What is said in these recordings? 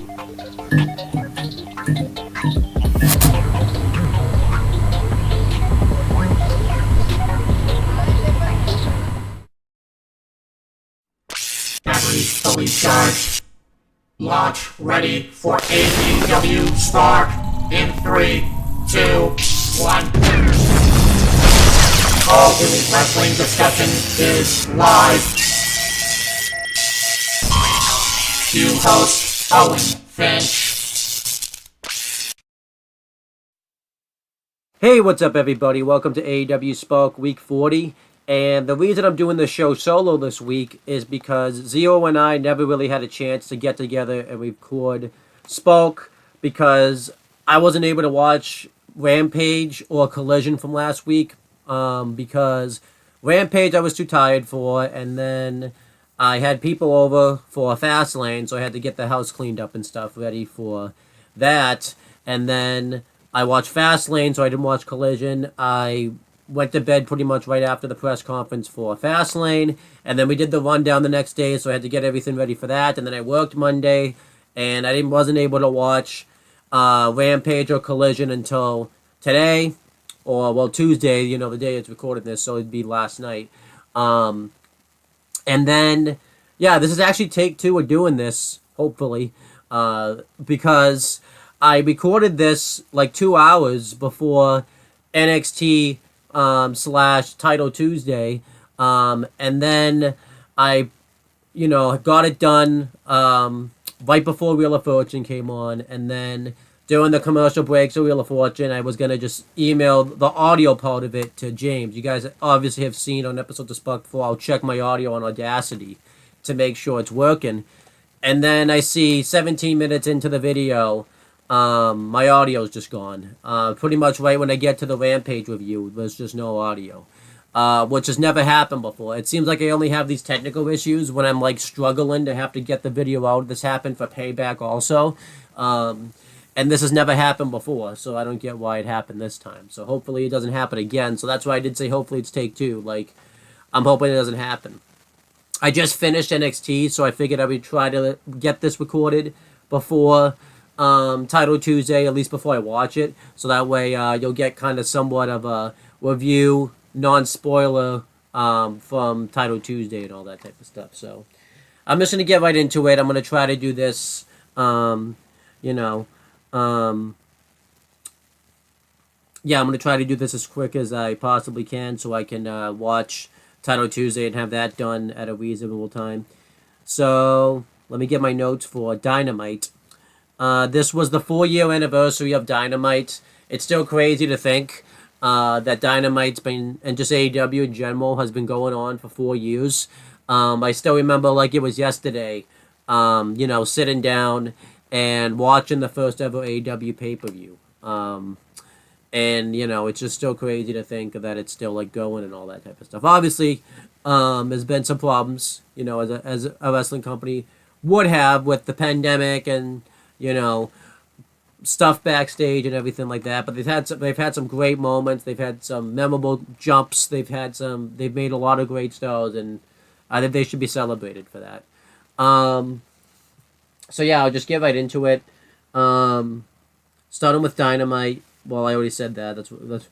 Batteries fully charged. Launch ready for AEW Spark in 3, 2, 1. All Elite Wrestling discussion is live. Cue host Owen Finch. Hey, what's up everybody? Welcome to AEW Spark Week 40. And the reason I'm doing the show solo this week is because Zio and I never really had a chance to get together and record Spark because I wasn't able to watch Rampage or Collision from last week because Rampage I was too tired for, and then I had people over for Fastlane, so I had to get the house cleaned up and stuff ready for that. And then I watched Fastlane, so I didn't watch Collision. I went to bed pretty much right after the press conference for Fastlane, and then we did the rundown the next day, so I had to get everything ready for that, and then I worked Monday, and I wasn't able to watch Rampage or Collision until today, or, well, Tuesday, you know, the day it's recorded this, so it'd be last night. And then, yeah, this is actually take 2 of doing this, hopefully, because I recorded this like 2 hours before NXT / Title Tuesday, and then I, got it done right before Wheel of Fortune came on, and then during the commercial breaks of Wheel of Fortune, I was going to just email the audio part of it to James. You guys obviously have seen on episodes of Spark before, I'll check my audio on Audacity to make sure it's working, and then I see 17 minutes into the video, my audio's just gone. Pretty much right when I get to the Rampage review, there's just no audio. Which has never happened before. It seems like I only have these technical issues when I'm like struggling to have to get the video out. This happened for Payback also. And this has never happened before, so I don't get why it happened this time. So hopefully it doesn't happen again. So that's why I did say hopefully it's take 2. Like, I'm hoping it doesn't happen. I just finished NXT, so I figured I would try to get this recorded before Title Tuesday, at least before I watch it, so that way you'll get kind of somewhat of a review, non-spoiler from Title Tuesday and all that type of stuff. So I'm just going to get right into it. I'm going to try to do this, I'm going to try to do this as quick as I possibly can so I can watch Title Tuesday and have that done at a reasonable time. So let me get my notes for Dynamite. This was the 4-year anniversary of Dynamite. It's still crazy to think that Dynamite's been, and just AEW in general, has been going on for 4 years. I still remember like it was yesterday, sitting down and watching the first ever AEW pay-per-view. And, it's just still crazy to think that it's still like going and all that type of stuff. Obviously, there's been some problems, as a wrestling company would have with the pandemic and stuff backstage and everything like that. But they've had some great moments. They've had some memorable jumps. They've made a lot of great stars, and I think they should be celebrated for that. So yeah, I'll just get right into it. Starting with Dynamite. Well, I already said that. That's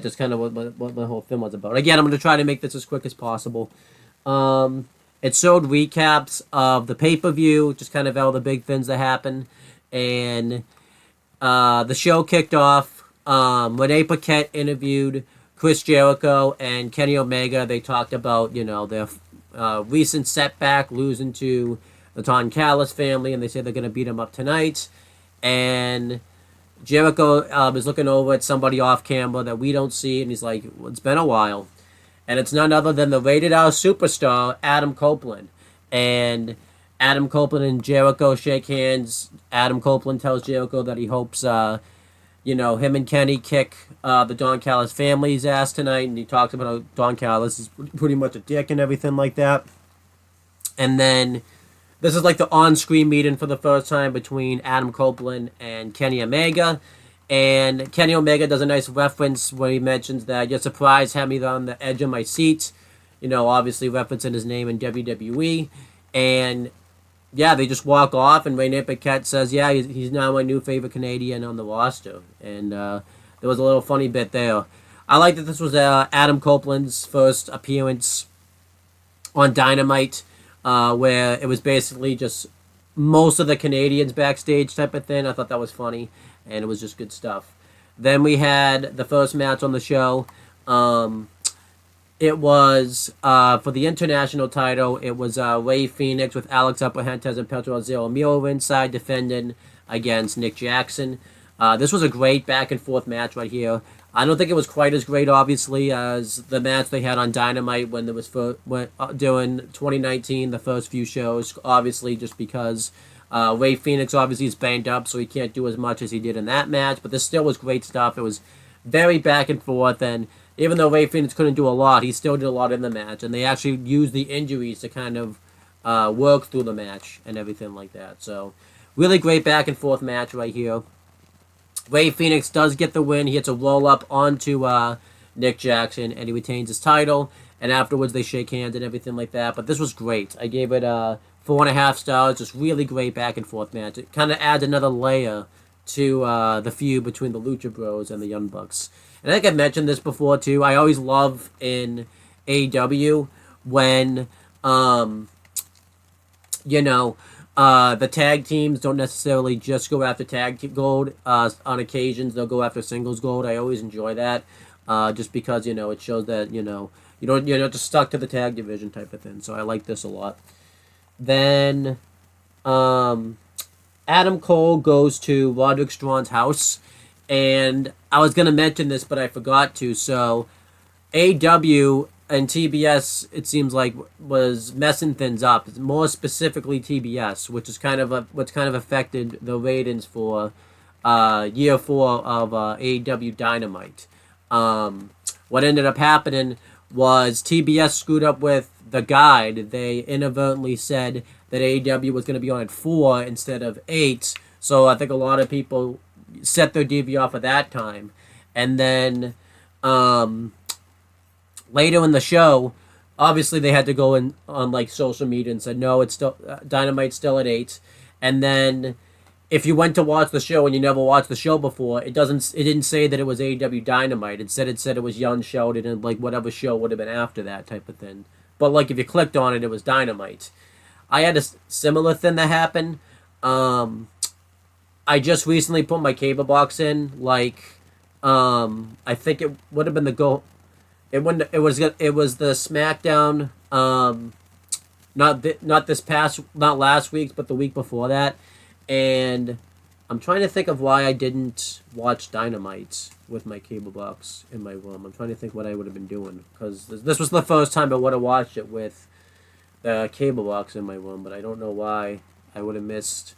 just kind of what my whole film was about. Again, I'm going to try to make this as quick as possible. It showed recaps of the pay-per-view, just kind of all the big things that happened. And the show kicked off. Renee Paquette interviewed Chris Jericho and Kenny Omega. They talked about, their recent setback, losing to the Don Callis family, and they say they're going to beat them up tonight. And Jericho is looking over at somebody off camera that we don't see, and he's like, well, it's been a while. And it's none other than the Rated R superstar, Adam Copeland. And Adam Copeland and Jericho shake hands. Adam Copeland tells Jericho that he hopes, him and Kenny kick the Don Callis family's ass tonight. And he talks about how Don Callis is pretty much a dick and everything like that. And then this is like the on-screen meeting for the first time between Adam Copeland and Kenny Omega. And Kenny Omega does a nice reference where he mentions that, you're surprised had me on the edge of my seat. Obviously referencing his name in WWE. And yeah, they just walk off, and Rene Paquette says, yeah, he's now my new favorite Canadian on the roster. And there was a little funny bit there. I like that this was Adam Copeland's first appearance on Dynamite, where it was basically just most of the Canadians backstage type of thing. I thought that was funny, and it was just good stuff. Then we had the first match on the show. It was for the international title. It was Ray Phoenix with Alex Abrahantes and Pedro Zero Miro ringside defending against Nick Jackson. This was a great back and forth match right here. I don't think it was quite as great, obviously, as the match they had on Dynamite when during 2019, the first few shows. Obviously, just because Ray Phoenix obviously is banged up, so he can't do as much as he did in that match. But this still was great stuff. It was very back and forth, and even though Ray Phoenix couldn't do a lot, he still did a lot in the match. And they actually used the injuries to kind of work through the match and everything like that. So, really great back and forth match right here. Ray Phoenix does get the win. He hits a roll-up onto Nick Jackson, and he retains his title. And afterwards, they shake hands and everything like that. But this was great. I gave it 4.5 stars. Just really great back and forth match. It kind of adds another layer to the feud between the Lucha Bros and the Young Bucks. And I think I've mentioned this before, too. I always love in AEW when, the tag teams don't necessarily just go after tag gold. On occasions, they'll go after singles gold. I always enjoy that, just because it shows that you're not just stuck to the tag division type of thing. So I like this a lot. Then, Adam Cole goes to Roderick Strong's house, and I was gonna mention this, but I forgot to. So, AEW and TBS, it seems like, was messing things up. More specifically, TBS, which is what's kind of affected the ratings for year 4 of AEW Dynamite. What ended up happening was TBS screwed up with the guide. They inadvertently said that AEW was going to be on at 4 instead of 8. So I think a lot of people set their DVR off at that time. And then later in the show, obviously they had to go in on like social media and said, no, it's still Dynamite's still at 8. And then if you went to watch the show and you never watched the show before, it didn't say that it was AEW Dynamite. It said it was Young Sheldon and like whatever show would have been after that type of thing. But like if you clicked on it, it was Dynamite. I had a similar thing that happened. I just recently put my cable box in. I think it would have been the go. It wouldn't. It was the SmackDown. Not last week's, but the week before that. And I'm trying to think of why I didn't watch Dynamite with my cable box in my room. I'm trying to think what I would have been doing, because this was the first time I would have watched it with the cable box in my room, but I don't know why I would have missed.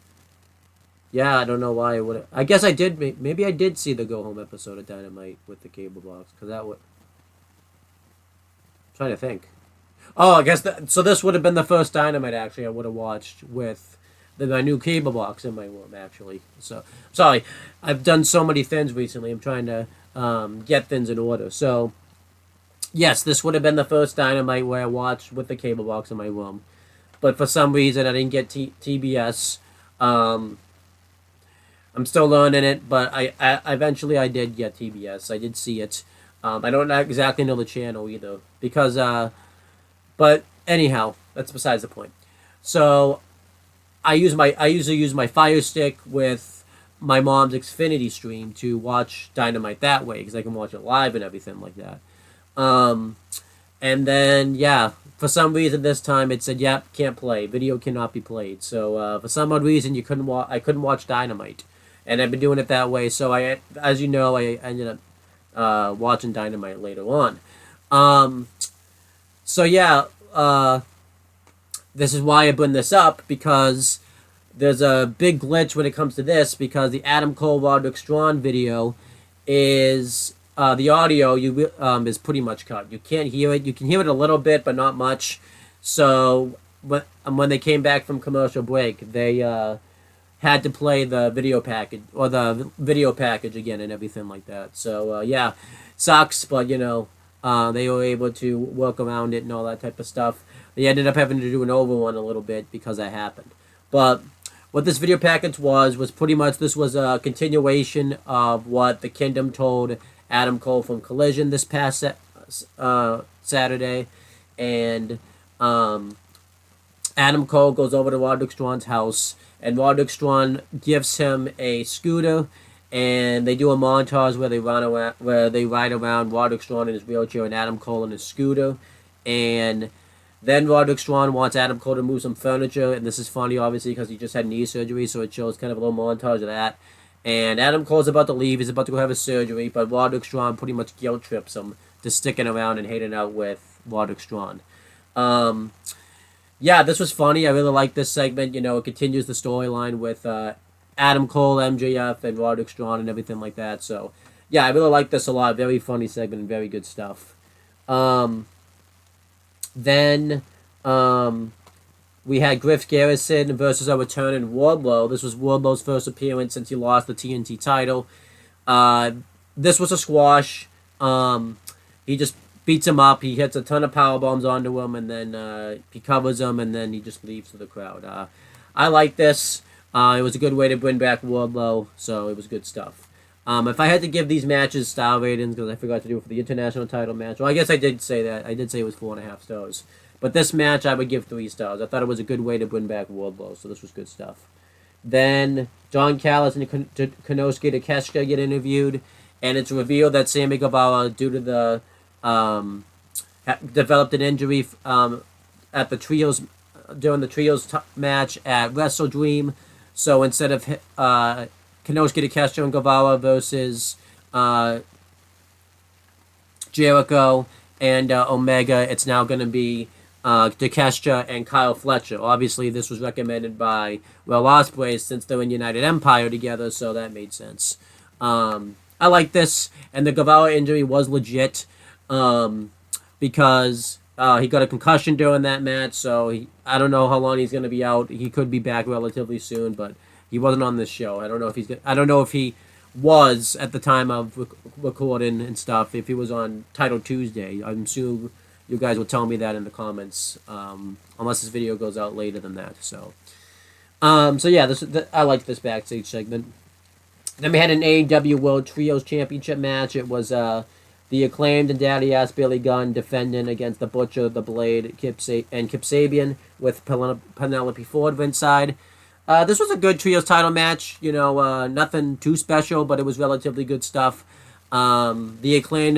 Yeah, I don't know why I would have. I guess I did. Maybe I did see the Go Home episode of Dynamite with the cable box, because that would. I'm trying to think. Oh, I guess so this would have been the first Dynamite actually I would have watched with my new cable box in my room, actually. So, sorry. I've done so many things recently. I'm trying to get things in order. So, yes, this would have been the first Dynamite where I watched with the cable box in my room. But for some reason, I didn't get TBS. I'm still learning it, but I eventually I did get TBS. I did see it. I don't exactly know the channel either. Because, but anyhow, that's besides the point. So, I usually use my Fire Stick with my mom's Xfinity stream to watch Dynamite that way, because I can watch it live and everything like that. And then for some reason this time it said, "Yep, can't play. Video cannot be played." So for some odd reason I couldn't watch Dynamite, and I've been doing it that way. So I ended up watching Dynamite later on. This is why I bring this up, because there's a big glitch when it comes to this, because the Adam Cole Roderick Strong video is the audio is pretty much cut. You can't hear it. You can hear it a little bit, but not much. So when they came back from commercial break, they had to play the video package again and everything like that. So sucks, but they were able to work around it and all that type of stuff. They ended up having to do an over one a little bit because that happened. But what this video package was pretty much, this was a continuation of what the Kingdom told Adam Cole from Collision this past Saturday. And Adam Cole goes over to Roderick Strong's house, and Roderick Strong gives him a scooter, and they do a montage where they ride around Roderick Strong in his wheelchair and Adam Cole in his scooter. And then Roderick Strong wants Adam Cole to move some furniture, and this is funny, obviously, because he just had knee surgery, so it shows kind of a little montage of that. And Adam Cole's about to leave, he's about to go have his surgery, but Roderick Strong pretty much guilt trips him to sticking around and hanging out with Roderick Strong. Yeah, this was funny. I really like this segment. You know, it continues the storyline with Adam Cole, MJF, and Roderick Strong and everything like that. So, yeah, I really like this a lot. Very funny segment and very good stuff. Then we had Griff Garrison versus a returning Wardlow. This was Wardlow's first appearance since he lost the TNT title. This was a squash. He just beats him up. He hits a ton of power bombs onto him, and then he covers him, and then he just leaves to the crowd. I like this. It was a good way to bring back Wardlow, so it was good stuff. If I had to give these matches star ratings, because I forgot to do it for the international title match, well, I guess I did say that. I did say it was 4.5 stars. But this match, I would give 3 stars. I thought it was a good way to bring back Wardlow, so this was good stuff. Then John Callis and Konosuke Takeshita get interviewed, and it's revealed that Sammy Guevara, due to the developed an injury at the trios during the trios match at WrestleDream. So instead of Konosuke Takeshita and Guevara versus Jericho and Omega, it's now going to be Takeshita and Kyle Fletcher. Obviously, this was recommended by Will Ospreay since they're in United Empire together, so that made sense. I like this, and the Guevara injury was legit. Because he got a concussion during that match, so I don't know how long he's going to be out. He could be back relatively soon, but he wasn't on this show. I don't know if he was at the time of recording and stuff. If he was on Title Tuesday, I'm sure you guys will tell me that in the comments. Unless this video goes out later than that. So yeah, I liked this backstage segment. Then we had an AEW World Trios Championship match. It was the Acclaimed and Daddy Ass Billy Gunn defending against the Butcher, the Blade, and Kip Sabian with Penelope Ford ringside. This was a good Trios title match. You know, nothing too special, but it was relatively good stuff. The Acclaimed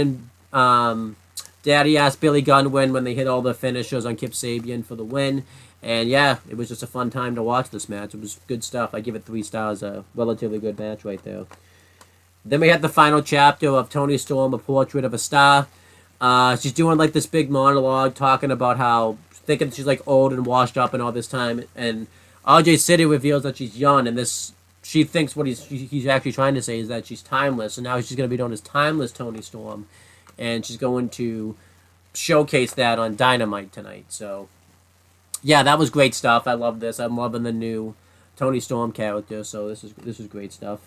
and Daddy Ass Billy Gunn win when they hit all the finishers on Kip Sabian for the win. And yeah, it was just a fun time to watch this match. It was good stuff. I give it 3 stars. A relatively good match right there. Then we had the final chapter of Toni Storm, A Portrait of a Star. She's doing like this big monologue talking about how, thinking she's like old and washed up and all this time. And RJ City reveals that she's young, and she thinks what he's actually trying to say is that she's timeless. And now she's going to be known as Timeless Toni Storm. And she's going to showcase that on Dynamite tonight. So, yeah, that was great stuff. I love this. I'm loving the new Toni Storm character. So this is great stuff.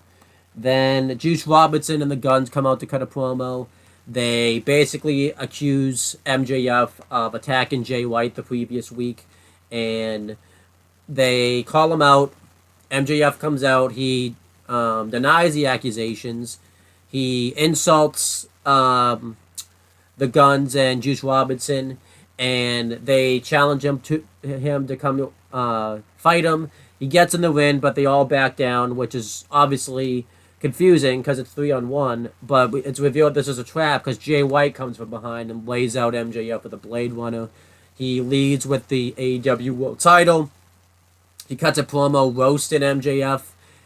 Then Juice Robinson and the Guns come out to cut a promo. They basically accuse MJF of attacking Jay White the previous week, and they call him out. MJF comes out. He denies the accusations. He insults the Guns and Juice Robinson, and they challenge him to come fight him. He gets in the ring, but they all back down, which is obviously confusing because it's 3-on-1, but it's revealed this is a trap because Jay White comes from behind and lays out MJF with a Blade Runner. He leads with the AEW World title. He cuts a promo roasting MJF,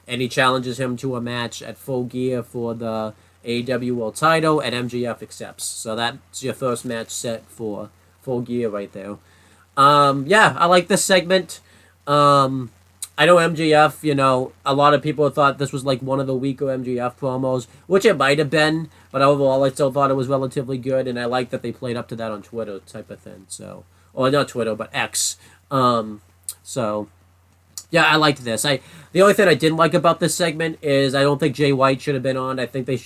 and he challenges him to a match at Full Gear for the AEW World title, and MJF accepts. So that's your first match set for Full Gear right there. Yeah, I like this segment. I know MJF, you know, a lot of people thought this was like one of the weaker MJF promos, which it might have been, but overall I still thought it was relatively good, and I like that they played up to that on Twitter type of thing. So, or not Twitter, but X. So, yeah, I liked this. The only thing I didn't like about this segment is I don't think Jay White should have been on. I think he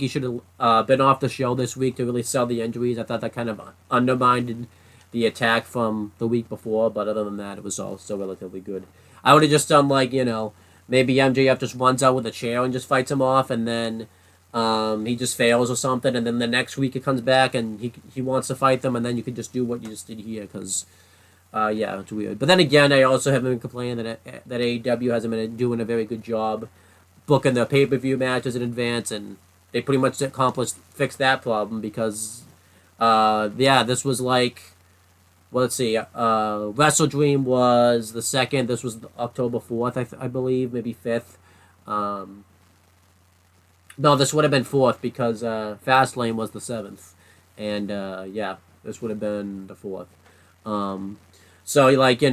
should have been off the show this week to really sell the injuries. I thought that kind of undermined the attack from the week before, but other than that, it was all still relatively good. I would have just done like, maybe MJF just runs out with a chair and just fights him off, and then he just fails or something, and then the next week it comes back and he wants to fight them, and then you could just do what you just did here, because yeah, it's weird. But then again, I also have been complaining that AEW hasn't been doing a very good job booking their pay-per-view matches in advance, and they pretty much fixed that problem, because yeah, this was like, well, let's see, WrestleDream was the 2nd, this was October 4th, I believe, maybe 5th. No, this would have been 4th, because Fastlane was the 7th, and yeah, this would have been the 4th. So, like, they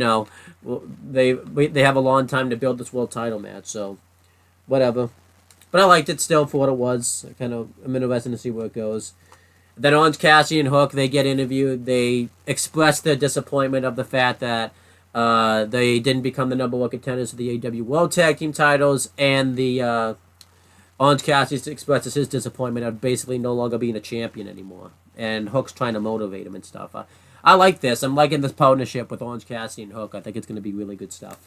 have a long time to build this world title match, so whatever. But I liked it still for what it was. I'm interested to see where it goes. Then Orange Cassidy and Hook, they get interviewed. They express their disappointment of the fact that they didn't become the number 1 contenders for the AEW World Tag Team titles, and the Orange Cassidy expresses his disappointment of basically no longer being a champion anymore. And Hook's trying to motivate him and stuff. I like this. I'm liking this partnership with Orange Cassidy and Hook. I think it's going to be really good stuff.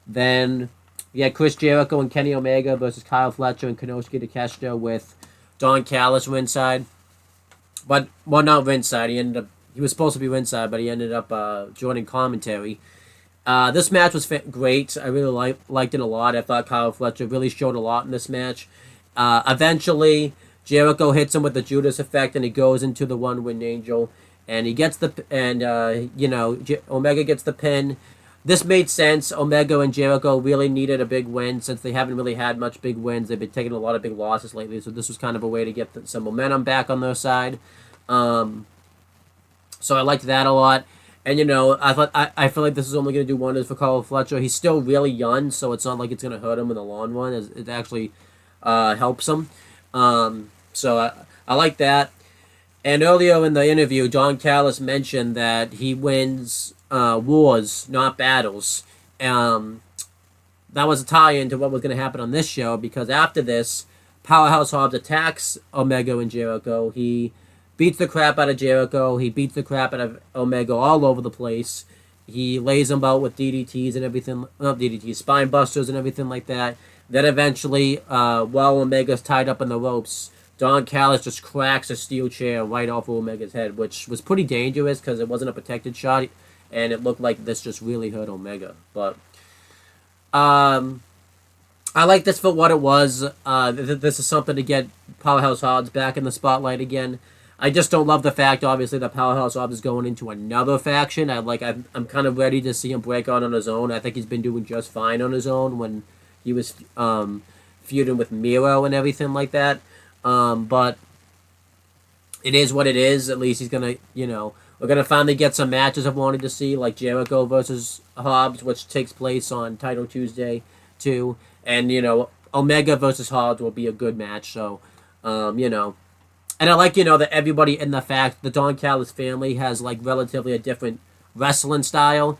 Then we had Chris Jericho and Kenny Omega versus Kyle Fletcher and Konosuke Takeshita with Don Callis ringside. But, well, not ringside. He was supposed to be ringside, but he ended up joining commentary. This match was great. I really liked it a lot. I thought Kyle Fletcher really showed a lot in this match. Eventually, Jericho hits him with the Judas effect, and he goes into the one-wing angel. And he gets Omega gets the pin. This made sense. Omega and Jericho really needed a big win, since they haven't really had much big wins. They've been taking a lot of big losses lately, so this was kind of a way to get some momentum back on their side. So I liked that a lot. And, I feel like this is only going to do wonders for Kyle Fletcher. He's still really young, so it's not like it's going to hurt him in the long run. It actually helps him. So I like that. And earlier in the interview, Don Callis mentioned that he wins wars, not battles. That was a tie-in to what was going to happen on this show, because after this, Powerhouse Hobbs attacks Omega and Jericho. He beats the crap out of Jericho. He beats the crap out of Omega all over the place. He lays him out with DDTs and everything. Not DDTs, spine busters and everything like that. Then eventually, while Omega's tied up in the ropes, Don Callis just cracks a steel chair right off of Omega's head, which was pretty dangerous because it wasn't a protected shot, and it looked like this just really hurt Omega. But I like this for what it was. This is something to get Powerhouse Hobbs back in the spotlight again. I just don't love the fact, obviously, that Powerhouse Hobbs is going into another faction. I'm kind of ready to see him break out on his own. I think he's been doing just fine on his own when he was feuding with Miro and everything like that. But it is what it is. At least he's gonna, we're gonna finally get some matches I've wanted to see, like Jericho versus Hobbs, which takes place on Title Tuesday too, and Omega versus Hobbs will be a good match. So, and I like that everybody in the Don Callis family has like relatively a different wrestling style.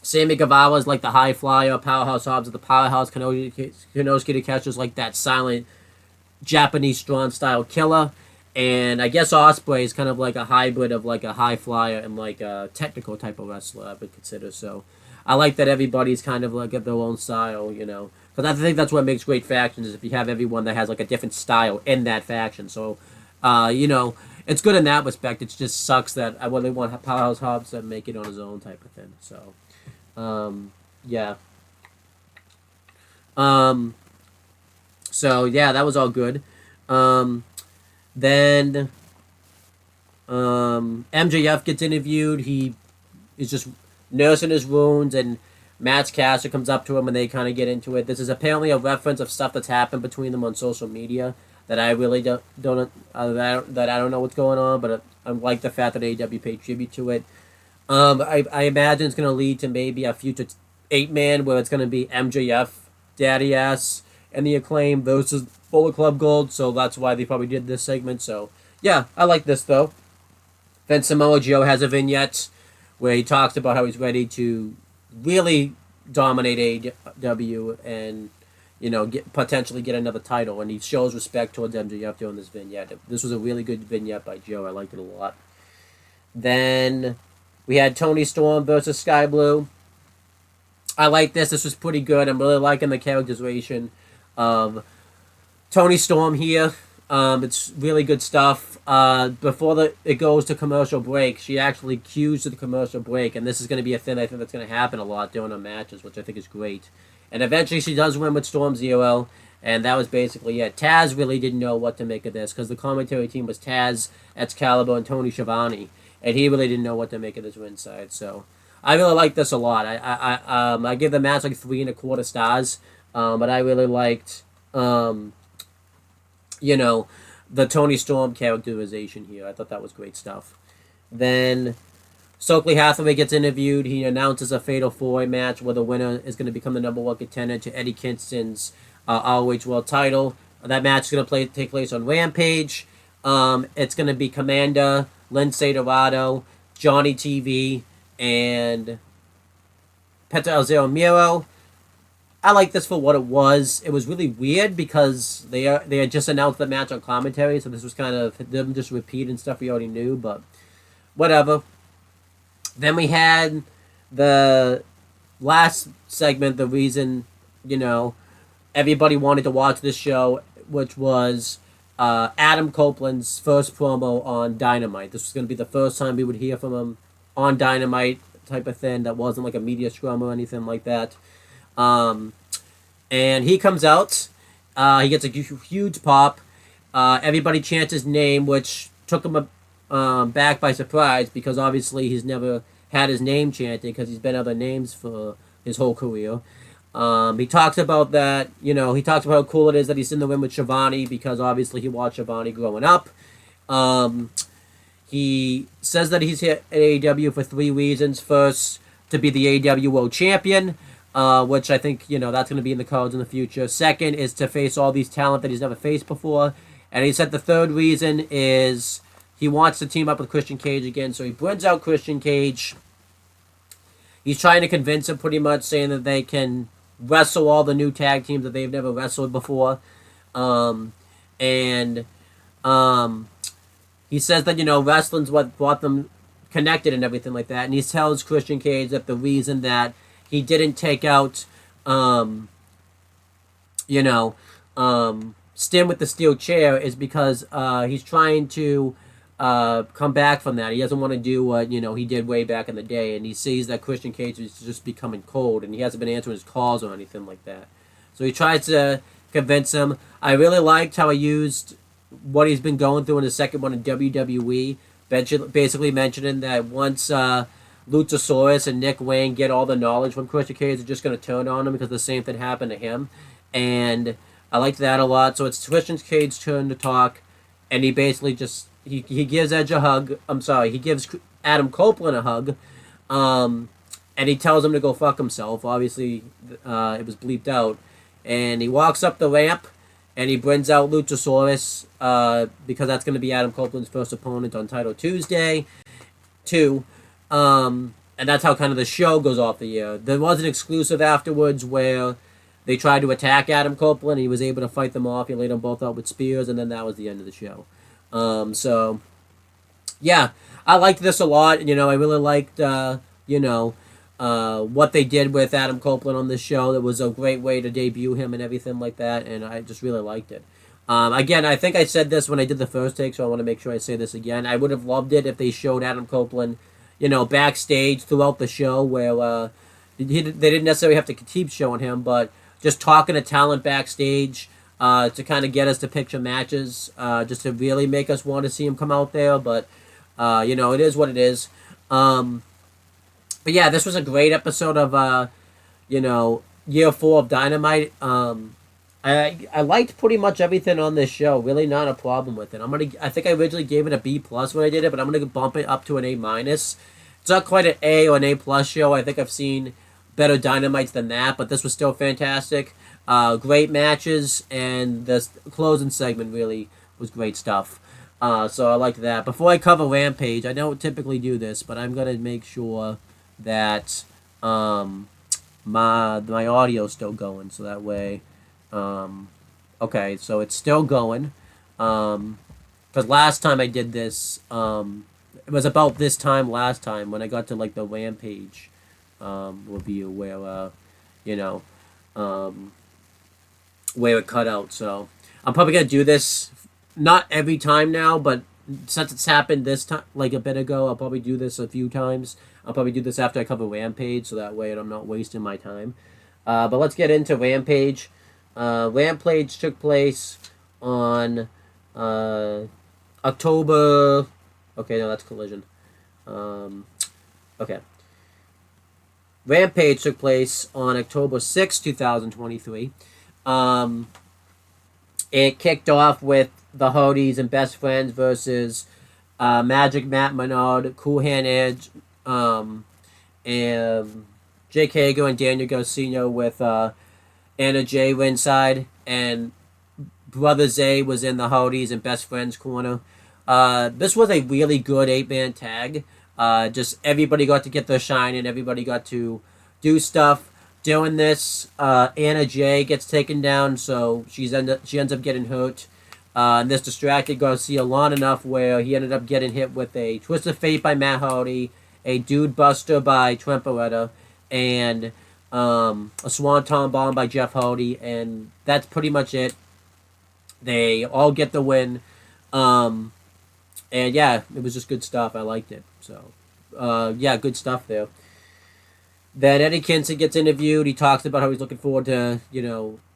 Sammy Guevara's like the high flyer, Powerhouse Hobbs is the powerhouse, Konosuke Takeshita's like that silent Japanese strong style killer, and I guess Ospreay is kind of like a hybrid of like a high flyer and like a technical type of wrestler, I would consider. So I like that everybody's kind of like at their own style, because I think that's what makes great factions, is if you have everyone that has like a different style in that faction. So it's good in that respect. It just sucks that I really want Powerhouse Hobbs to make it on his own type of thing. So yeah. So yeah, that was all good. Then MJF gets interviewed. He is just nursing his wounds, and Matt Caster comes up to him, and they kind of get into it. This is apparently a reference of stuff that's happened between them on social media that I really don't that I don't know what's going on, but I like the fact that AEW paid tribute to it. I imagine it's going to lead to maybe a future 8-man where it's going to be MJF, Daddy Ass, and the Acclaim versus Bullet Club Gold, so that's why they probably did this segment. So yeah, I like this though. Then Samoa Joe has a vignette where he talks about how he's ready to really dominate AEW and potentially get another title, and he shows respect towards MJF during this vignette. This was a really good vignette by Joe. I liked it a lot. Then we had Tony Storm versus Sky Blue. I like this. This was pretty good. I'm really liking the characterization of Tony Storm here. It's really good stuff. Before it goes to commercial break, she actually cues to the commercial break, and this is going to be a thing I think that's going to happen a lot during her matches, which I think is great. And eventually she does win with Storm Zero, and that was basically it. Taz really didn't know what to make of this, because the commentary team was Taz, Excalibur, and Tony Schiavone, and he really didn't know what to make of this ringside, so I really like this a lot. I give the match like 3.25 stars, but I really liked, you know, the Tony Storm characterization here. I thought that was great stuff. Then Stokely Hathaway gets interviewed. He announces a Fatal 4-Way match where the winner is going to become the number 1 contender to Eddie Kingston's ROH World title. That match is going to take place on Rampage. It's going to be Commander, Lindsay Dorado, Johnny TV, and Penta El Zero Miro. I like this for what it was. It was really weird because they had just announced the match on commentary, so this was kind of them just repeating stuff we already knew, but whatever. Then we had the last segment, the reason, everybody wanted to watch this show, which was Adam Copeland's first promo on Dynamite. This was going to be the first time we would hear from him on Dynamite type of thing that wasn't like a media scrum or anything like that. And he comes out. He gets a huge pop. Everybody chants his name, which took him back by surprise because obviously he's never had his name chanted because he's been other names for his whole career. He talks about that, he talks about how cool it is that he's in the ring with Schiavone because obviously he watched Schiavone growing up. He says that he's here at AEW for 3 reasons. First, to be the AEW World Champion, which I think, that's going to be in the cards in the future. Second is to face all these talent that he's never faced before. And he said the third reason is he wants to team up with Christian Cage again. So he brings out Christian Cage. He's trying to convince him pretty much, saying that they can wrestle all the new tag teams that they've never wrestled before. He says that, wrestling's what brought them connected and everything like that. And he tells Christian Cage that the reason that he didn't take out, Stim with the steel chair is because he's trying to come back from that. He doesn't want to do what, he did way back in the day. And he sees that Christian Cage is just becoming cold and he hasn't been answering his calls or anything like that. So he tries to convince him. I really liked how he used what he's been going through in the second one in WWE, basically mentioning that once Luchasaurus and Nick Wayne get all the knowledge from Christian Cage, they're just going to turn on him because the same thing happened to him. And I liked that a lot. So it's Christian Cage's turn to talk, and he basically just he gives Edge a hug. He gives Adam Copeland a hug, and he tells him to go fuck himself. Obviously, it was bleeped out, and he walks up the ramp. And he brings out Luchasaurus because that's going to be Adam Copeland's first opponent on Title Tuesday, too. And that's how kind of the show goes off the air. There was an exclusive afterwards where they tried to attack Adam Copeland. And he was able to fight them off. He laid them both out with spears, and then that was the end of the show. So, yeah, I liked this a lot. I really liked, what they did with Adam Copeland on this show. That was a great way to debut him and everything like that, and I just really liked it. Again, I think I said this when I did the first take, so I want to make sure I say this again. I would have loved it if they showed Adam Copeland, backstage throughout the show, where they didn't necessarily have to keep showing him, but just talking to talent backstage to kind of get us to picture matches, just to really make us want to see him come out there, but, it is what it is. But yeah, this was a great episode of, year 4 of Dynamite. I liked pretty much everything on this show. Really not a problem with it. I think I originally gave it a B+ when I did it, but I'm gonna bump it up to an A-. It's not quite an A or an A+ show. I think I've seen better Dynamites than that, but this was still fantastic. Great matches, and the closing segment really was great stuff. So I liked that. Before I cover Rampage, I don't typically do this, but I'm gonna make sure that my audio's still going, so that way okay, so it's still going because last time I did this it was about this time last time when I got to like the Rampage review where you know, where it cut out. So I'm probably gonna do this not every time now, but since it's happened this time, like a bit ago, I'll probably do this a few times. I'll probably do this after I cover Rampage, so that way I'm not wasting my time. But let's get into Rampage. Rampage took place on October. Okay, no, that's Collision. Okay. Rampage took place on October 6, 2023. It kicked off with the Hardys and Best Friends versus Magic, Matt Menard, Cool Hand Edge, and Jake Hager and Daniel Garcia with Anna Jay ringside, and Brother Zay was in the Hardys and Best Friends corner. This was a really good 8-man tag. Just everybody got to get their shine and everybody got to do stuff. Doing this, Anna Jay gets taken down, so she ends up getting hurt. And this distracted Garcia long enough where he ended up getting hit with a Twist of Fate by Matt Hardy, a Dude Buster by Trent Beretta, and a Swanton Bomb by Jeff Hardy, and that's pretty much it. They all get the win. And yeah, it was just good stuff. I liked it. So, yeah, good stuff there. Then Eddie Kingston gets interviewed. He talks about how he's looking forward to,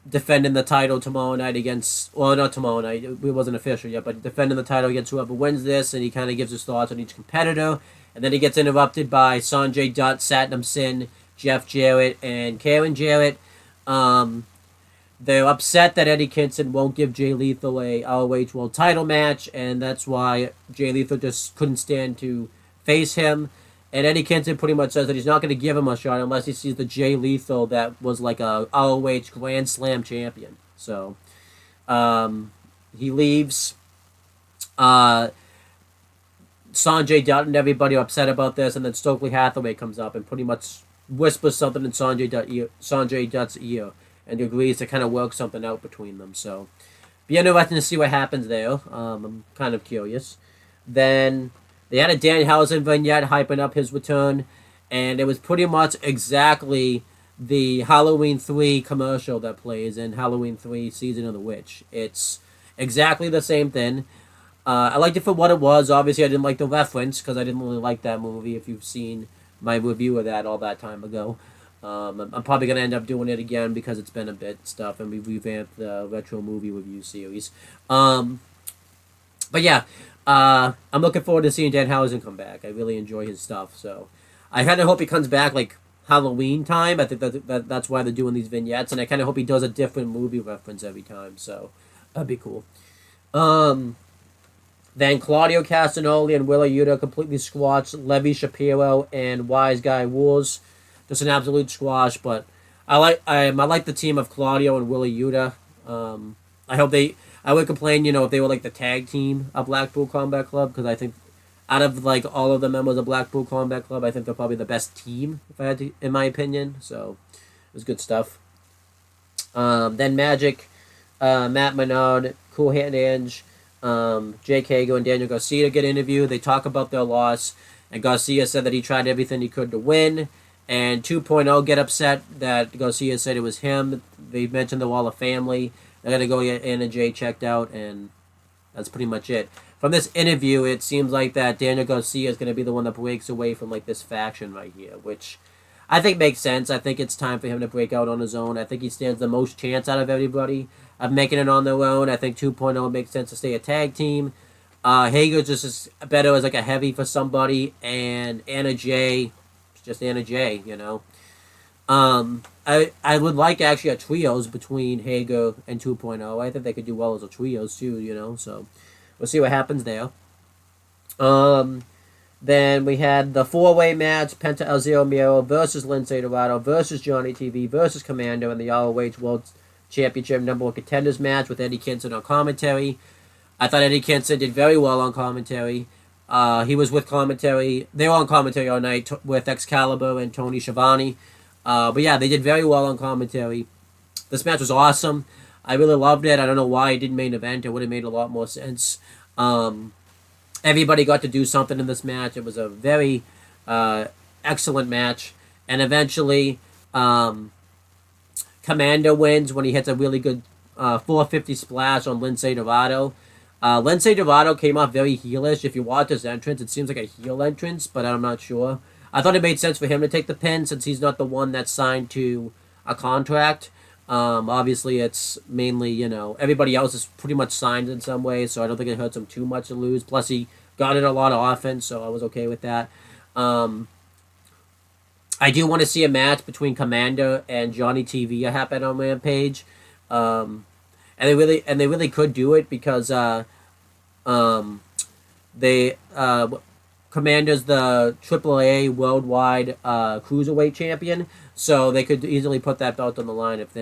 defending the title tomorrow night against, well, not tomorrow night, it wasn't official yet, but defending the title against whoever wins this, and he kind of gives his thoughts on each competitor. And then he gets interrupted by Sanjay Dutt, Satnam Singh, Jeff Jarrett, and Karen Jarrett. They're upset that Eddie Kingston won't give Jay Lethal a ROH World title match, and that's why Jay Lethal just couldn't stand to face him. And Eddie Kingston pretty much says that he's not going to give him a shot unless he sees the Jay Lethal that was like a ROH Grand Slam champion. So, he leaves. Sanjay Dutt and everybody are upset about this, and then Stokely Hathaway comes up and pretty much whispers something in Sanjay Dutt's ear and agrees to kind of work something out between them. So, be interesting to see what happens there. I'm kind of curious. Then they had a Danhausen vignette hyping up his return, and it was pretty much exactly the Halloween 3 commercial that plays in Halloween 3 Season of the Witch. It's exactly the same thing. I liked it for what it was. Obviously, I didn't like the reference because I didn't really like that movie, if you've seen my review of that all that time ago. I'm probably going to end up doing it again because it's been a bit stuff, and we revamped the retro movie review series. But yeah, I'm looking forward to seeing Danhausen come back. I really enjoy his stuff, so I kind of hope he comes back like Halloween time. I think that's why they're doing these vignettes, and I kind of hope he does a different movie reference every time, so that'd be cool. Then Claudio Castagnoli and Willa Yuta completely squashed Levi Shapiro and Wise Guy Wars. Just an absolute squash, but I like the team of Claudio and Willa Yuta. I would complain, if they were like the tag team of Blackpool Combat Club, because I think out of like all of the members of Blackpool Combat Club, I think they're probably the best team, if I had to, in my opinion. So it was good stuff. Then Magic, Matt Menard, Cool Hand Edge, Jake Hager, and Daniel Garcia get interviewed. They talk about their loss, and Garcia said that he tried everything he could to win. And 2.0 get upset that Garcia said it was him. They mentioned they're all a family. They're going to go get Anna Jay checked out, and that's pretty much it. From this interview, it seems like that Daniel Garcia is going to be the one that breaks away from like this faction right here, which I think makes sense. I think it's time for him to break out on his own. I think he stands the most chance out of everybody of making it on their own. I think 2.0 makes sense to stay a tag team. Hager just is better as like a heavy for somebody, and Anna Jay, just Anna Jay, I would like actually a trios between Hager and 2.0. I think they could do well as a trios too, so we'll see what happens there. Then we had the 4-way match, Penta El Zero Miedo versus Lince Dorado versus Johnny TV versus Commando in the ROH World Championship number 1 contenders match with Eddie Kingston on commentary. I thought Eddie Kingston did very well on commentary. He was with commentary. They were on commentary all night with Excalibur and Tony Schiavone. But yeah, they did very well on commentary. This match was awesome. I really loved it. I don't know why it didn't main event. It would have made a lot more sense. Everybody got to do something in this match. It was a very excellent match. And eventually, Commander wins when he hits a really good 450 splash on Lince Dorado. Lince Dorado came off very heelish. If you watch his entrance, it seems like a heel entrance, but I'm not sure. I thought it made sense for him to take the pin since he's not the one that's signed to a contract. Obviously, it's mainly, everybody else is pretty much signed in some way, so I don't think it hurts him too much to lose. Plus, he got in a lot of offense, so I was okay with that. I do want to see a match between Commander and Johnny TV happen on Rampage. And they really could do it because they Commander's the AAA worldwide cruiserweight champion, so they could easily put that belt on the line if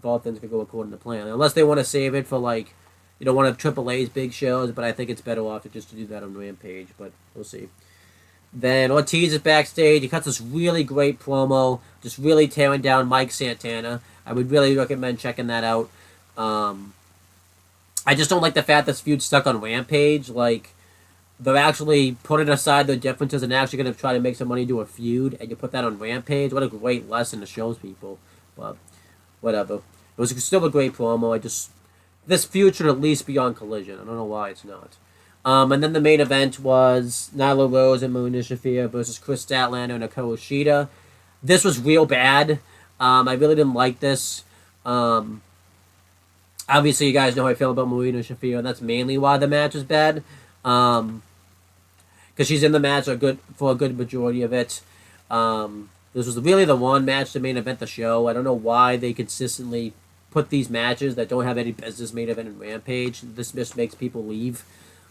all things can go according to plan. Unless they want to save it for one of AAA's big shows, but I think it's better off to do that on Rampage. But we'll see. Then Ortiz is backstage. He cuts this really great promo, just really tearing down Mike Santana. I would really recommend checking that out. I just don't like the fact this feud's stuck on Rampage. They're actually putting aside their differences and actually going to try to make some money do a feud, and you put that on Rampage. What a great lesson to show people. But whatever. It was still a great promo. This feud should at least be on Collision. I don't know why it's not. And then the main event was Nyla Rose and Marina Shafir versus Chris Statlander and Hikaru Shida. This was real bad. I really didn't like this. Obviously, you guys know how I feel about Marina Shafir, and that's mainly why the match is bad. Because she's in the match for a good majority of it. This was really the one match to main event the show. I don't know why they consistently put these matches that don't have any business main event in Rampage. This just makes people leave.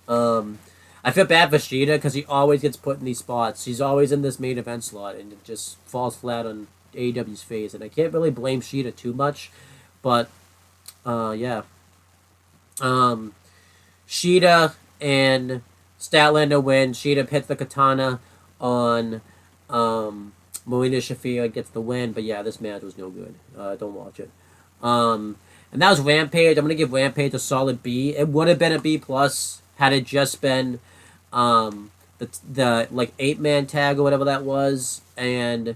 I feel bad for Shida because he always gets put in these spots. He's always in this main event slot, and it just falls flat on AEW's face. And I can't really blame Shida too much, but yeah. Shida and Statlander win. Shida hits the katana on Marina Shafir, gets the win. But yeah, this match was no good. Don't watch it. And that was Rampage. I'm gonna give Rampage a solid B. It would have been a B plus had it just been the 8-man tag or whatever that was, and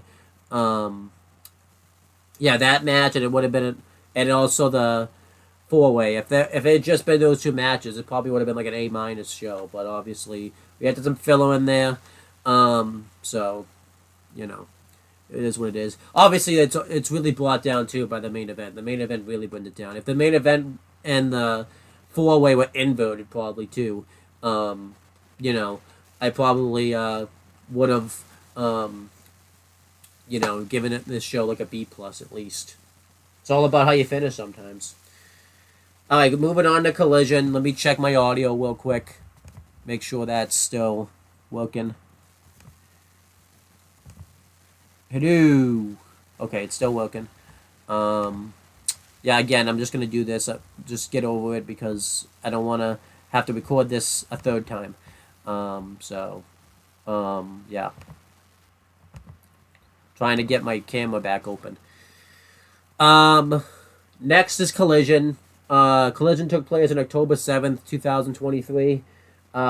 yeah, that match, and it would have been and also the 4-way. If it had just been those two matches, it probably would have been like an A- show. But obviously, we had some filler in there, so it is what it is. Obviously, it's really brought down too by the main event. The main event really brought it down. If the main event and the 4-way were inverted, probably too, I probably would have given it this show like a B plus at least. It's all about how you finish sometimes. All right, moving on to Collision. Let me check my audio real quick. Make sure that's still working. Hello. Okay, it's still working. Yeah, again, I'm just going to do this. Just get over it because I don't want to have to record this a third time. Yeah. Trying to get my camera back open. Next is Collision. Collision took place on October 7th, 2023.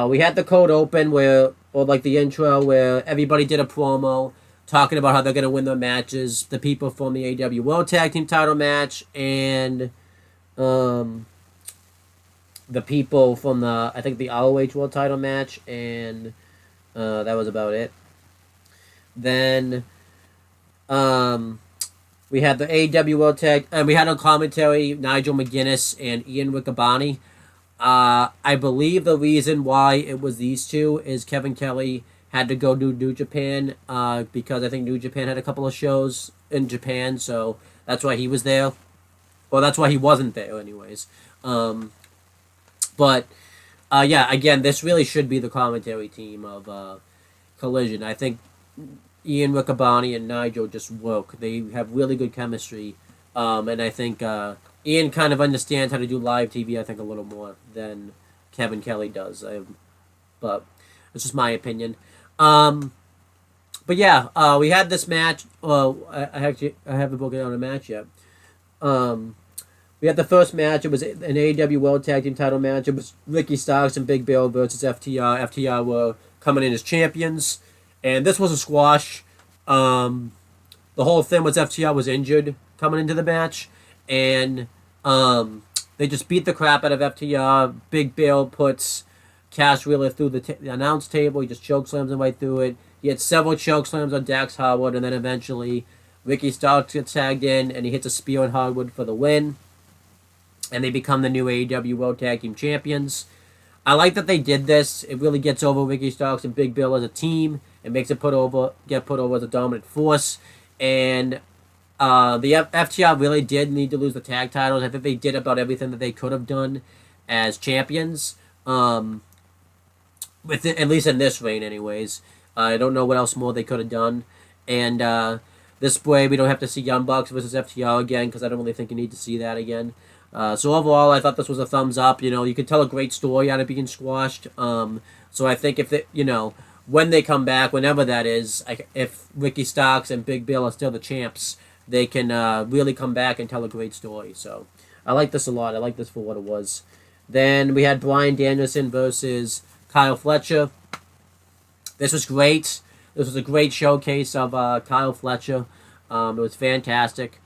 We had the code open the intro where everybody did a promo talking about how they're going to win their matches. The people from the AEW World Tag Team title match and the people from the ROH World title match, and that was about it. Then we had the AEW World Tag, and we had on commentary Nigel McGuinness and Ian Riccaboni. I believe the reason why it was these two is Kevin Kelly had to go to New Japan because I think New Japan had a couple of shows in Japan, so that's why he was there. Well, that's why he wasn't there anyways. But yeah, again, this really should be the commentary team of Collision. I think Ian Riccaboni and Nigel just work. They have really good chemistry. And I think Ian kind of understands how to do live TV, I think, a little more than Kevin Kelly does. But it's just my opinion. But yeah, we had this match. I haven't broken down a match yet. We had the first match. It was an AEW World Tag Team title match. It was Ricky Starks and Big Bill versus FTR. FTR were coming in as champions. And this was a squash. The whole thing was FTR was injured coming into the match, and they just beat the crap out of FTR. Big Bill puts Cash Wheeler through the announce table. He just chokeslams him right through it. He had several chokeslams on Dax Harwood, and then eventually Ricky Starks gets tagged in, and he hits a spear on Harwood for the win. And they become the new AEW World Tag Team Champions. I like that they did this. It really gets over Ricky Starks and Big Bill as a team. It makes it get put over as a dominant force. And the FTR really did need to lose the tag titles. I think they did about everything that they could have done as champions. At least in this reign, anyways. I don't know what else more they could have done. And this way, we don't have to see Young Bucks versus FTR again, because I don't really think you need to see that again. So overall, I thought this was a thumbs up. You know, you could tell a great story out of being squashed. So I think if they, when they come back, whenever that is, if Ricky Starks and Big Bill are still the champs, they can really come back and tell a great story. So I like this a lot. I like this for what it was. Then we had Bryan Danielson versus Kyle Fletcher. This was great. This was a great showcase of Kyle Fletcher. It was fantastic.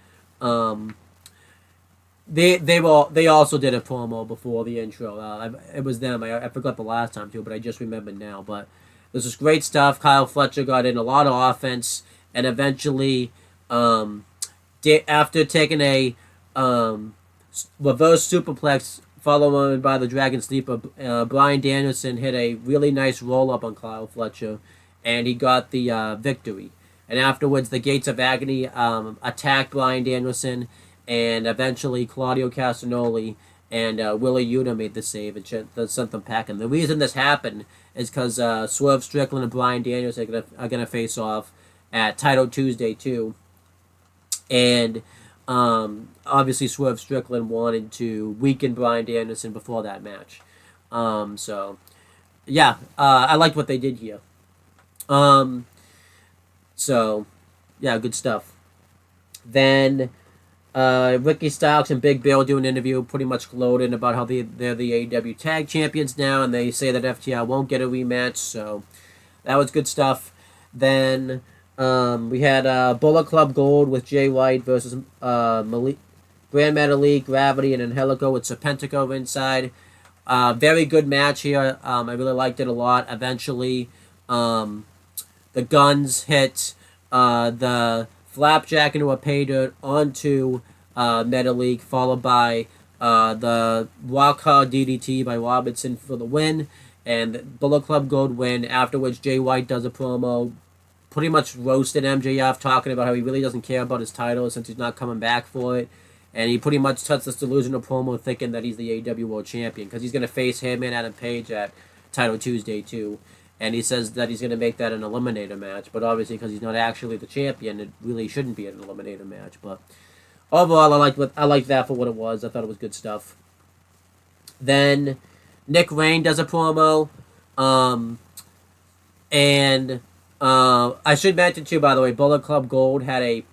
They also did a promo before the intro. It was them. I forgot the last time too, but I just remembered now. But this was great stuff. Kyle Fletcher got in a lot of offense, and eventually, after taking a reverse superplex followed by the Dragon Sleeper, Bryan Danielson hit a really nice roll up on Kyle Fletcher, and he got the victory. And afterwards, the Gates of Agony attacked Bryan Danielson. And eventually, Claudio Castagnoli and Willie Yuta made the save and sent them packing. The reason this happened is because Swerve Strickland and Bryan Danielson are gonna face off at Title Tuesday 2. And obviously, Swerve Strickland wanted to weaken Bryan Danielson before that match. I liked what they did here. Good stuff. Then Ricky Starks and Big Bill do an interview pretty much gloating about how they're the AEW Tag Champions now, and they say that FTR won't get a rematch, so that was good stuff. Then we had Bullet Club Gold with Jay White versus Grand Metalik, Gravity, and Angelico with Serpentico inside. Very good match here. I really liked it a lot. Eventually, the Guns hit the Flapjack into a pay dirt onto Metalik, followed by the Rock Hard DDT by Robinson for the win, and Bullet Club Gold win, after which Jay White does a promo, pretty much roasted MJF, talking about how he really doesn't care about his title since he's not coming back for it, and he pretty much cuts this delusional promo thinking that he's the AEW World Champion, because he's going to face him and Adam Page at Title Tuesday 2. And he says that he's going to make that an eliminator match. But obviously, because he's not actually the champion, it really shouldn't be an eliminator match. But overall, I liked that for what it was. I thought it was good stuff. Then Nick Wayne does a promo. I should mention, too, by the way, Bullet Club Gold had a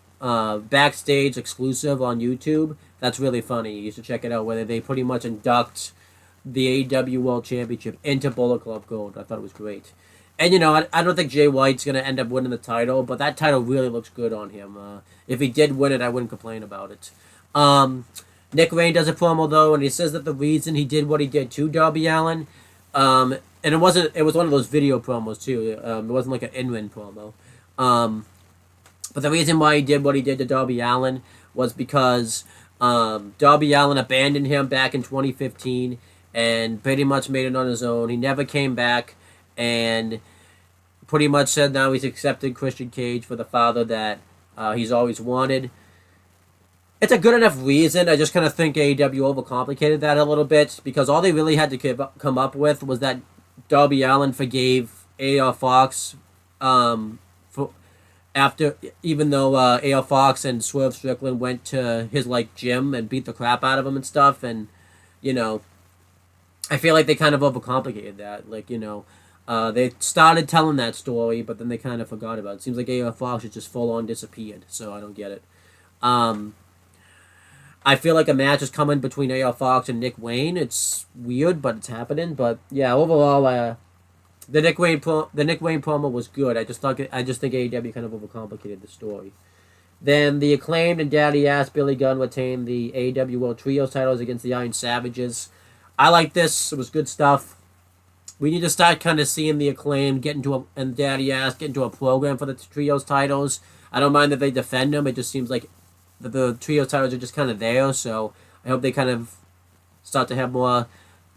backstage exclusive on YouTube. That's really funny. You should check it out, where they pretty much induct the AEW World Championship into Bullet Club Gold. I thought it was great. And, I don't think Jay White's going to end up winning the title, but that title really looks good on him. If he did win it, I wouldn't complain about it. Nick Wayne does a promo, though, and he says that the reason he did what he did to Darby Allin, and it was one of those video promos, too. It wasn't like an in-ring promo. But the reason why he did what he did to Darby Allin was because Darby Allin abandoned him back in 2015 and pretty much made it on his own. He never came back, and pretty much said now he's accepted Christian Cage for the father that he's always wanted. It's a good enough reason. I just kind of think AEW overcomplicated that a little bit, because all they really had to come up with was that Darby Allin forgave AR Fox even though AR Fox and Swerve Strickland went to his gym and beat the crap out of him and stuff, and I feel like they kind of overcomplicated that. They started telling that story, but then they kind of forgot about it. Seems like AR Fox has just full on disappeared, so I don't get it. I feel like a match is coming between AR Fox and Nick Wayne. It's weird, but it's happening. But yeah, overall, the Nick Wayne promo was good. I just think AEW kind of overcomplicated the story. Then the Acclaimed and Daddy Ass Billy Gunn retained the AEW World Trios titles against the Iron Savages. I like this. It was good stuff. We need to start kind of seeing the Acclaimed and Daddy Ass get into a program for the Trios titles. I don't mind that they defend them. It just seems like the Trios titles are just kind of there. So I hope they kind of start to have more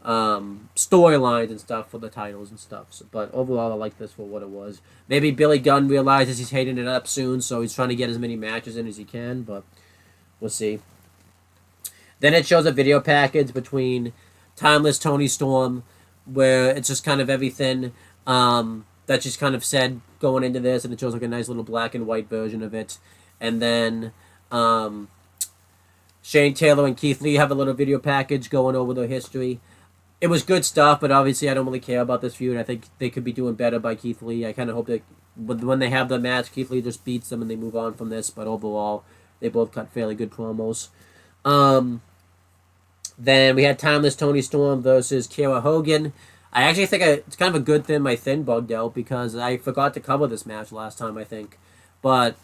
storylines and stuff for the titles and stuff. So, but overall, I like this for what it was. Maybe Billy Gunn realizes he's hating it up soon, so he's trying to get as many matches in as he can, but we'll see. Then it shows a video package between Timeless Tony Storm, where it's just kind of everything that she's kind of said going into this, and it shows like a nice little black and white version of it. And then Shane Taylor and Keith Lee have a little video package going over their history. It was good stuff, but obviously I don't really care about this feud. I think they could be doing better by Keith Lee. I kind of hope that when they have the match, Keith Lee just beats them and they move on from this. But overall, they both cut fairly good promos. Then we had Timeless Tony Storm versus Kiera Hogan. I actually think it's kind of a good thing my Thin bugged out because I forgot to cover this match last time, I think. But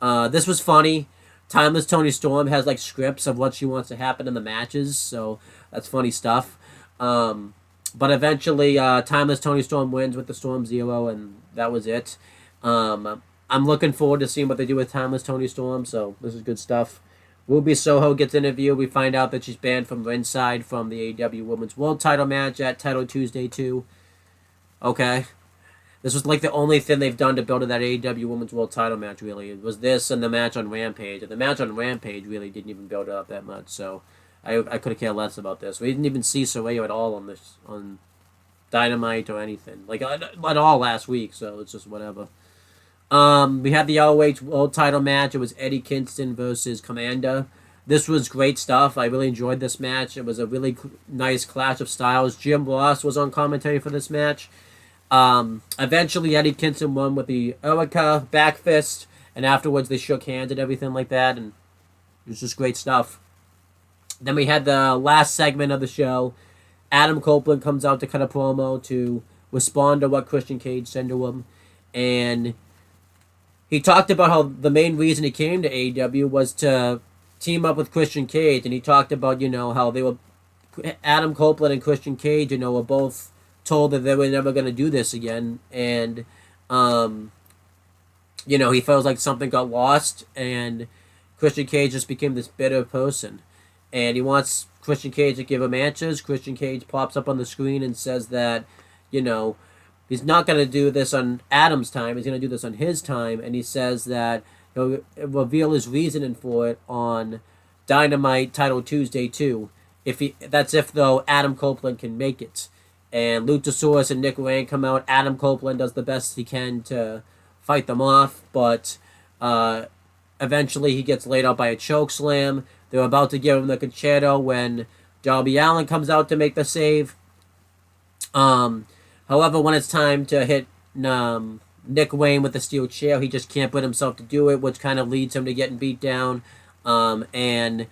this was funny. Timeless Tony Storm has like scripts of what she wants to happen in the matches, so that's funny stuff. But eventually, Timeless Tony Storm wins with the Storm Zero, and that was it. I'm looking forward to seeing what they do with Timeless Tony Storm, so this is good stuff. Ruby Soho gets interviewed. We find out that she's banned from ringside from the AEW Women's World Title match at Title Tuesday 2. Okay. This was like the only thing they've done to build to that AEW Women's World Title match, really. It was this and the match on Rampage. And the match on Rampage really didn't even build it up that much, so I could have cared less about this. We didn't even see Soraya at all on Dynamite or anything. Like, at all last week, so it's just whatever. We had the ROH World Title match. It was Eddie Kingston versus Commander. This was great stuff. I really enjoyed this match. It was a really nice clash of styles. Jim Ross was on commentary for this match. Eventually, Eddie Kingston won with the Erica back fist, and afterwards they shook hands and everything like that, and it was just great stuff. Then we had the last segment of the show. Adam Copeland comes out to cut a promo to respond to what Christian Cage said to him, and he talked about how the main reason he came to AEW was to team up with Christian Cage, and he talked about, how they were, Adam Copeland and Christian Cage, were both told that they were never going to do this again, and, he feels like something got lost, and Christian Cage just became this bitter person, and he wants Christian Cage to give him answers. Christian Cage pops up on the screen and says that, he's not going to do this on Adam's time. He's going to do this on his time. And he says that he'll reveal his reasoning for it on Dynamite Title Tuesday 2. That's if, though, Adam Copeland can make it. And Luchasaurus and Nick Wayne come out. Adam Copeland does the best he can to fight them off. But eventually he gets laid out by a choke slam. They're about to give him the concerto when Darby Allin comes out to make the save. However, when it's time to hit Nick Wayne with the steel chair, he just can't put himself to do it, which kind of leads him to getting beat down. And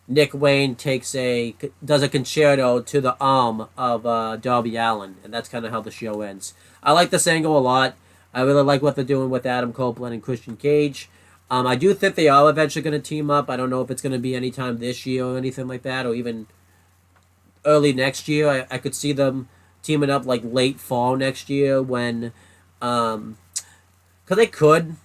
Nick Wayne does a concerto to the arm of Darby Allin, and that's kind of how the show ends. I like this angle a lot. I really like what they're doing with Adam Copeland and Christian Cage. I do think they are eventually going to team up. I don't know if it's going to be anytime this year or anything like that, or even early next year. I could see them teaming up like late fall next year when, because they could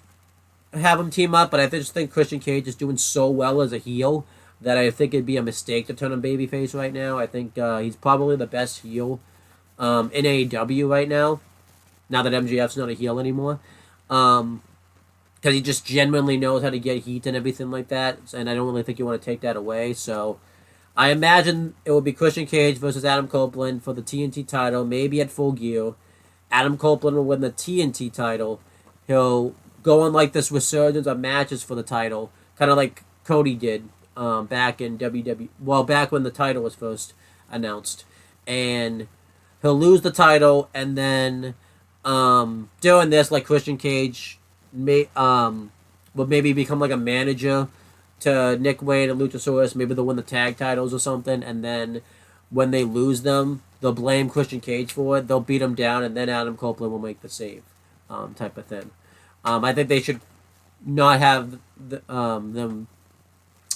have them team up, but I just think Christian Cage is doing so well as a heel that I think it'd be a mistake to turn him babyface right now. I think he's probably the best heel in AEW right now that MJF's not a heel anymore. Because he just genuinely knows how to get heat and everything like that, and I don't really think you want to take that away. So I imagine it will be Christian Cage versus Adam Copeland for the TNT title, maybe at Full Gear. Adam Copeland will win the TNT title. He'll go on like this resurgence of matches for the title, kind of like Cody did back in WWE. Well, back when the title was first announced, and he'll lose the title, and then doing this like Christian Cage will maybe become like a manager to Nick Wayne and Luchasaurus. Maybe they'll win the tag titles or something, and then when they lose them, they'll blame Christian Cage for it. They'll beat him down, and then Adam Copeland will make the save, type of thing. I think they should not have them,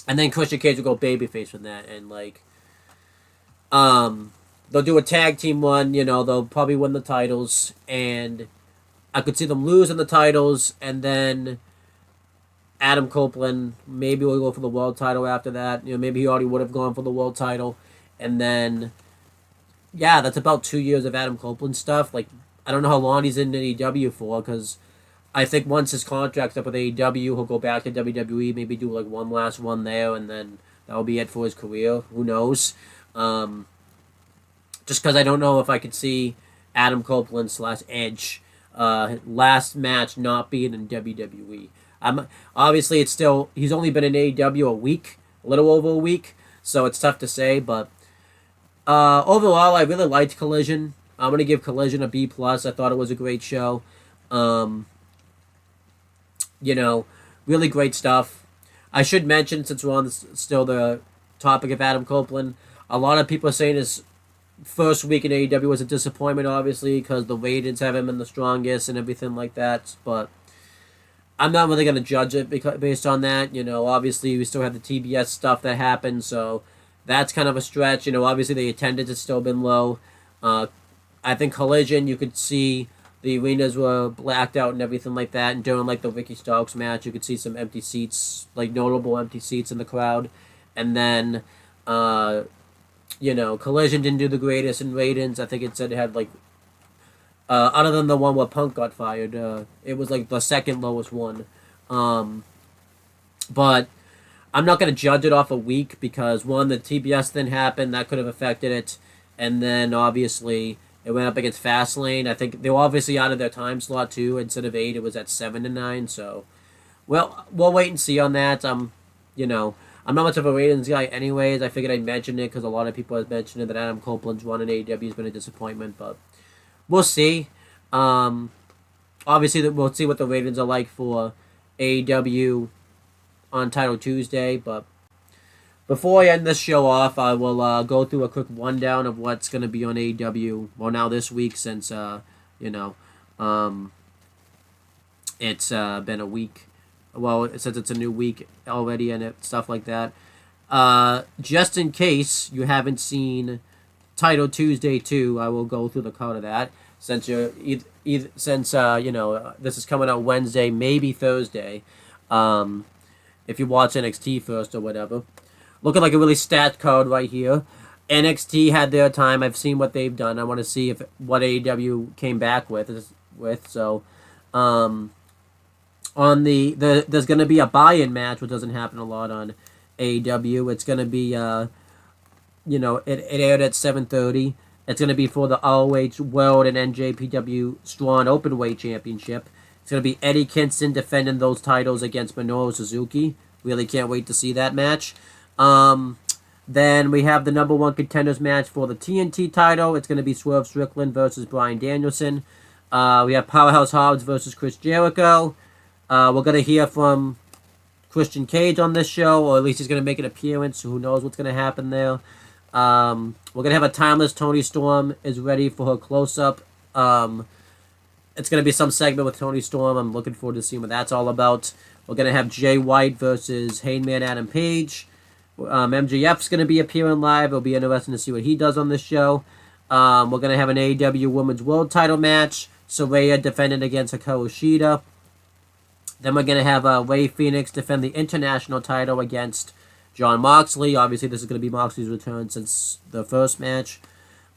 and then Christian Cage will go babyface from that, and like they'll do a tag team one. You know, they'll probably win the titles, and I could see them losing the titles, and then Adam Copeland maybe will go for the world title after that. You know, maybe he already would have gone for the world title, and then yeah, that's about 2 years of Adam Copeland stuff. Like, I don't know how long he's in AEW for, because I think once his contract's up with AEW, he'll go back to WWE, maybe do like one last one there, and then that'll be it for his career. Who knows? Just because I don't know if I could see Adam Copeland / Edge last match not being in WWE. Obviously it's still, he's only been in AEW a little over a week, so it's tough to say, but overall, I really liked Collision. I'm going to give Collision a B+. I thought it was a great show. You know, really great stuff. I should mention, since we're on still the topic of Adam Copeland, a lot of people are saying his first week in AEW was a disappointment, obviously, because the ratings have him been the strongest and everything like that. But I'm not really going to judge it based on that. You know, obviously, we still have the TBS stuff that happened, so that's kind of a stretch. You know, obviously the attendance has still been low. I think Collision, you could see the arenas were blacked out and everything like that. And during like the Ricky Starks match, you could see some empty seats, like notable empty seats in the crowd. And then, you know, Collision didn't do the greatest in ratings. I think it said it had like, other than the one where Punk got fired, it was like the second lowest one. But I'm not going to judge it off a week because, one, the TBS thing happened. That could have affected it. And then, obviously, it went up against Fastlane. I think they were obviously out of their time slot, too. Instead of 8, it was at 7 to 9. So, well, we'll wait and see on that. You know, I'm not much of a ratings guy anyways. I figured I'd mention it because a lot of people have mentioned it, that Adam Copeland's run in AEW has been a disappointment. But we'll see. Obviously, we'll see what the ratings are like for AEW on Title Tuesday, but before I end this show off, I will go through a quick rundown of what's going to be on AEW, well, now this week, since, you know, it's been a week, well, since it's a new week already and stuff like that. Just in case you haven't seen Title Tuesday 2, I will go through the card of that, since you're, since, you know, this is coming out Wednesday, maybe Thursday, if you watch NXT first or whatever. Looking like a really stacked card right here. NXT had their time. I've seen what they've done. I want to see what AEW came back with. So, on there's going to be a buy-in match, which doesn't happen a lot on AEW. It's going to be, you know, it aired at 7:30. It's going to be for the ROH World and NJPW Strong Openweight Championship. It's going to be Eddie Kingston defending those titles against Minoru Suzuki. Really can't wait to see that match. Then we have the number 1 contenders match for the TNT title. It's going to be Swerve Strickland versus Bryan Danielson. We have Powerhouse Hobbs versus Chris Jericho. We're going to hear from Christian Cage on this show, or at least he's going to make an appearance. So who knows what's going to happen there. We're going to have a timeless Toni Storm is ready for her close-up. It's going to be some segment with Toni Storm. I'm looking forward to seeing what that's all about. We're going to have Jay White versus Hangman Adam Page. MJF's going to be appearing live. It'll be interesting to see what he does on this show. We're going to have an AEW Women's World Title match. Saraya defending against Hikaru Shida. Then we're going to have Rey Fenix defend the international title against Jon Moxley. Obviously, this is going to be Moxley's return since the first match.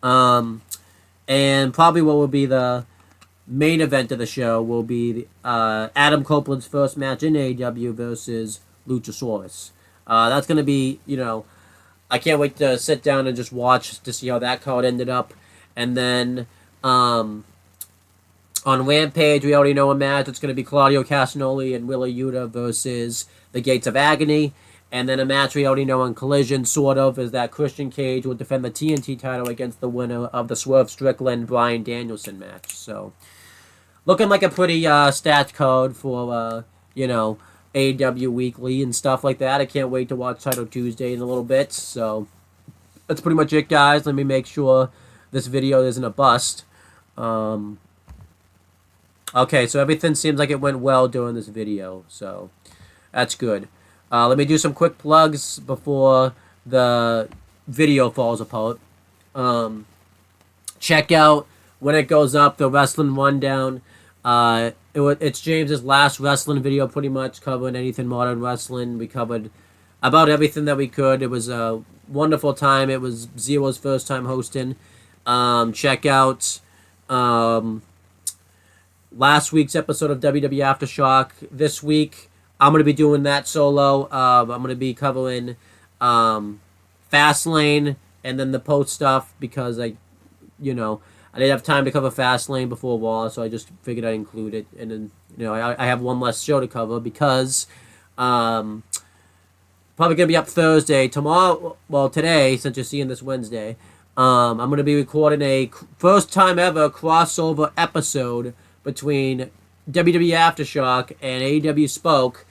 And probably what will be the main event of the show will be Adam Copeland's first match in AEW versus Luchasaurus. That's going to be, you know, I can't wait to sit down and just watch to see how that card ended up. And then on Rampage, we already know a match. It's going to be Claudio Castagnoli and Willa Yuta versus the Gates of Agony. And then a match we already know on Collision, sort of, is that Christian Cage will defend the TNT title against the winner of the Swerve Strickland Bryan Danielson match. So, looking like a pretty stacked card for, you know, AEW Weekly and stuff like that. I can't wait to watch Title Tuesday in a little bit. So, that's pretty much it, guys. Let me make sure this video isn't a bust. Okay, so everything seems like it went well during this video, so that's good. Let me do some quick plugs before the video falls apart. Check out, when it goes up, the Wrestling Rundown. It's James's last wrestling video, pretty much, covering anything modern wrestling. We covered about everything that we could. It was a wonderful time. It was Zero's first time hosting. Check out last week's episode of WWE Aftershock. This week, I'm going to be doing that solo. I'm going to be covering Fastlane and then the post stuff because I didn't have time to cover Fastlane before Raw, so I just figured I'd include it. And then, I have one less show to cover because probably going to be up Thursday. Today, since you're seeing this Wednesday, I'm going to be recording a first time ever crossover episode between WWE Aftershock and AEW Spoke,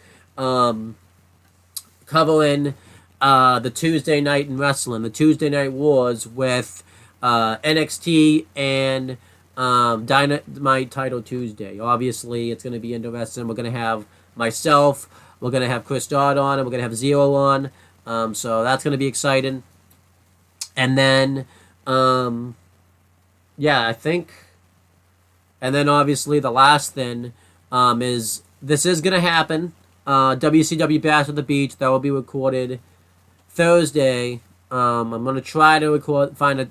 covering the Tuesday night in wrestling, the Tuesday Night Wars with NXT and Dynamite Title Tuesday. Obviously, it's going to be interesting. We're going to have myself, we're going to have Chris Dodd on, and we're going to have Zero on. So that's going to be exciting. And then, I think... And then, obviously, the last thing is this is going to happen. WCW Bash at the Beach, that will be recorded Thursday. I'm going to try to find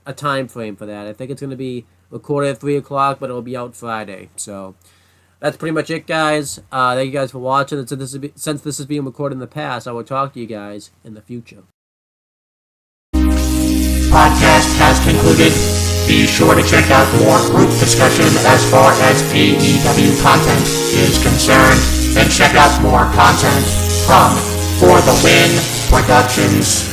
a time frame for that. I think it's going to be recorded at 3 o'clock, but it will be out Friday. So that's pretty much it, guys. Thank you guys for watching. And since this is being recorded in the past, I will talk to you guys in the future. Podcast has concluded. Be sure to check out more group discussion as far as AEW content is concerned, and check out more content from For the Win Productions.